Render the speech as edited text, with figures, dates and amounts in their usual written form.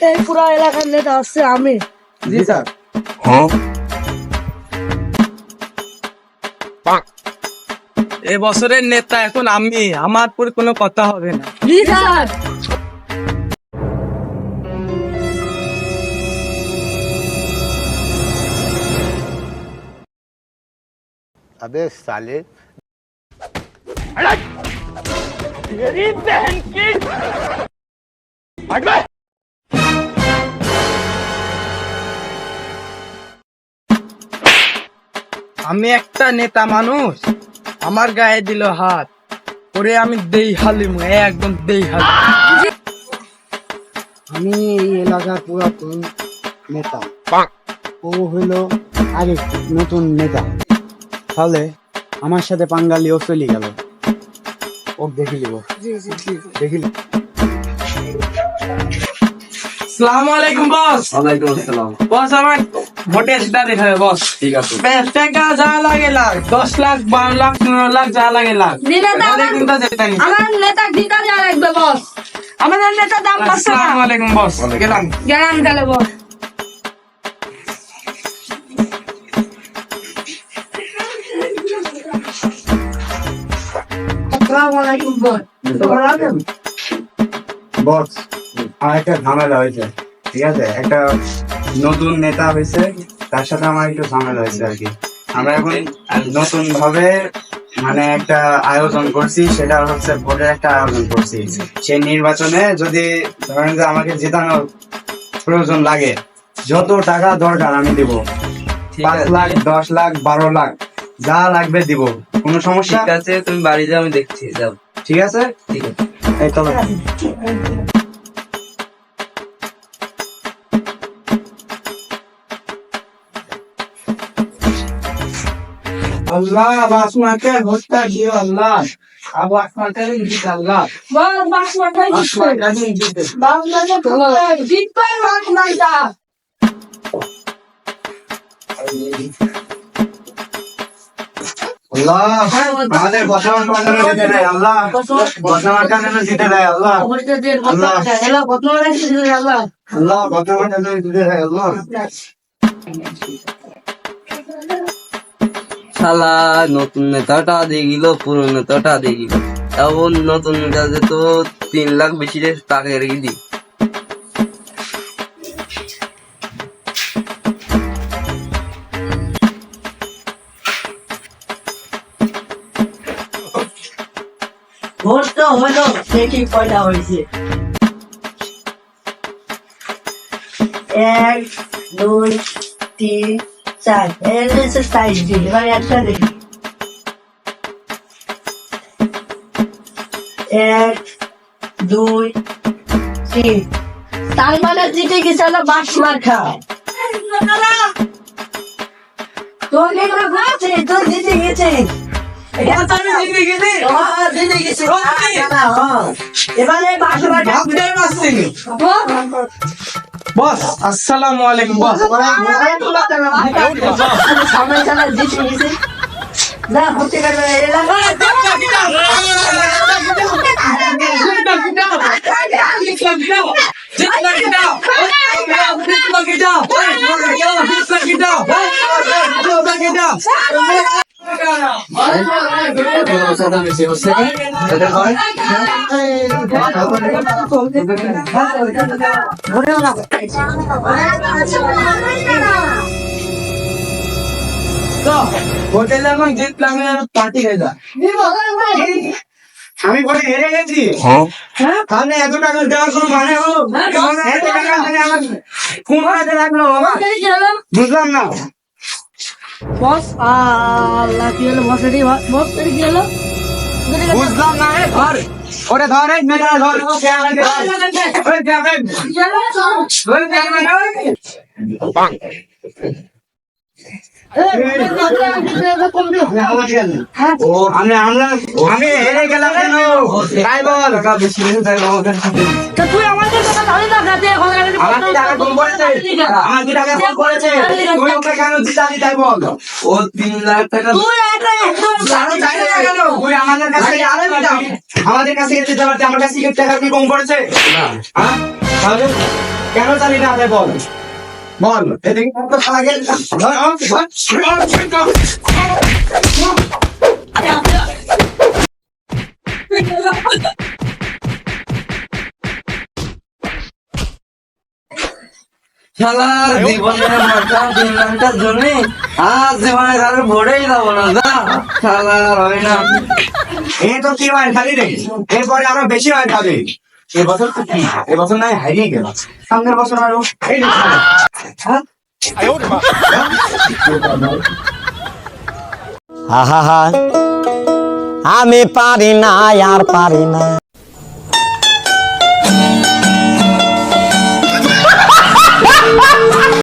এই পুরো এলাকার নেতা হচ্ছে আমি। জি স্যার। এই বছরের নেতা এখন আমি, আমার পর কোনো কথা হবে না। জি স্যার। अबे साले আমি একটা নেতা মানুষ, আমার গায়ে দিল হাত, ওরে আমি দেই হালিম, একদম দেই হালিম। আমি এই এলাকার পুরাতন নেতা, ও হইলো আরেক নতুন নেতা। তাহলে আমার সাথে পাঙ্গালিও চলে গেল, ও দেখে নিব। দেখি আসসালামু আলাইকুম বস। ওয়ালাইকুম আসসালাম। বস আমার ভোটের সিটা দেখাবে বস। ঠিক আছে। টাকা যা লাগে লাগ, 10 লাখ 12 লাখ 15 লাখ যা লাগে লাগ। কিন্তু যেতে নি। আমার নেতা জিতা যা লাগবে বস। আমাদের নেতা দাম পাচ্ছে না। আসসালামু আলাইকুম বস। গেলাম। গেলাম তাহলে বস। আসসালামু আলাইকুম বস। বস, আমার একটা ঝামেলা হয়েছে, ঠিক আছে? একটা নতুন নেতা হয়েছে, তার সাথে আমার একটু ঝামেলা হয়েছে আর কি। আমরা এখন নতুন ভাবে মানে একটা আয়োজন করছি, সেটা হচ্ছে ভোটের একটা আয়োজন করছি। সেই নির্বাচনে যদি ধরেন যে আমাকে জেতানোর প্রয়োজন লাগে, যত টাকা দরকার আমি দিব, 5 লাখ 10 লাখ 12 লাখ যা লাগবে দিব, কোনো সমস্যা? ঠিক আছে, তুমি বাড়ি যাও, আমি দেখছি, যাও। ঠিক আছে, ঠিক আছে। এই চলো। আল্লাহ বাসমাকে ভোটটা দিও আল্লাহ। আবু আসমাকে দিতে আল্লাহ। বস বাস মাথায় দিচ্ছে। আসমাকে দিতে। বাস মাথায় জিতবে বাস মাইটা। আল্লাহ আমাদের বর্তমান সরকার জিতে দেয় আল্লাহ, বর্তমান সরকার জিতে দেয় আল্লাহ, আল্লাহ বর্তমান সরকার জিতে দেয় আল্লাহ। শালা নতুন নেতাটা দিয়ে গেল, পুরনো নেতাটা দিয়ে গেল। এখন নতুন নেতা তো 3 লাখ বেশি টাকা রেখে দি। ভোট তো হলো, দেখি কয়টা হয়েছে। 1 2 3 4, এর হচ্ছে 27 দিন। এবার একটা দেখি। 1 2 3, তার মানে জিতে গেছে হলো বাস মার্কা। তোর এগুলো বলছে, তোর জিতে গেছে। এবারে বাস মার্কা বস আসসালামু আলাইকুম বস। সামনে চালা জিতে গেছে। যা ভর্তি করবে হোটেলে এখন জিতলাম, পার্টি খেয়ে যা। আমি ভোটে হেরে গেছি, তাহলে এত টাকা দেওয়ার কোনো মানে হলো? এত টাকা মানে আমার কোন হাতে রাখলো বাবা? বুঝলাম না। বস আল্লাহ কি হলো বসের বস কি হলো? বুঝলাম না। ধর ওরে, ধর এই মেয়েটা ধর। ওই দেখেন, ওই আমি হেরে গেলাম কেন? তাই বল। তুই আমাদের জানি না কাছে এখন আমার কি টাকা কম পড়েছে? আমার কি টাকা কম পড়েছে? তুই ওকে কেন দিতে তাই বল। ও 3 লাখ টাকা তুই এটা একদম আরো চাই না কেন? তুই আমাদের কাছে আমাদের কাছে দিতে পারতে, আমার কাছে কি টাকা কি কম পড়েছে? হ্যাঁ? তাহলে কেন চালি না তাই বল। বল এদিকে তো আগে শালা জীবনের মাথা 3 লাখটার জন্য আজ জীবনে কারোর ভোটেই যাবো না যা শালা হয় না। এ তো কি হয় খালি রে, এরপরে আরো বেশি হয় খালি। এবছর তো কি, এবছর নাই হারিয়ে গেল, সামনের বছর আরো এই রে, হ্যাঁ? আহা আমি পারি না আর পারি না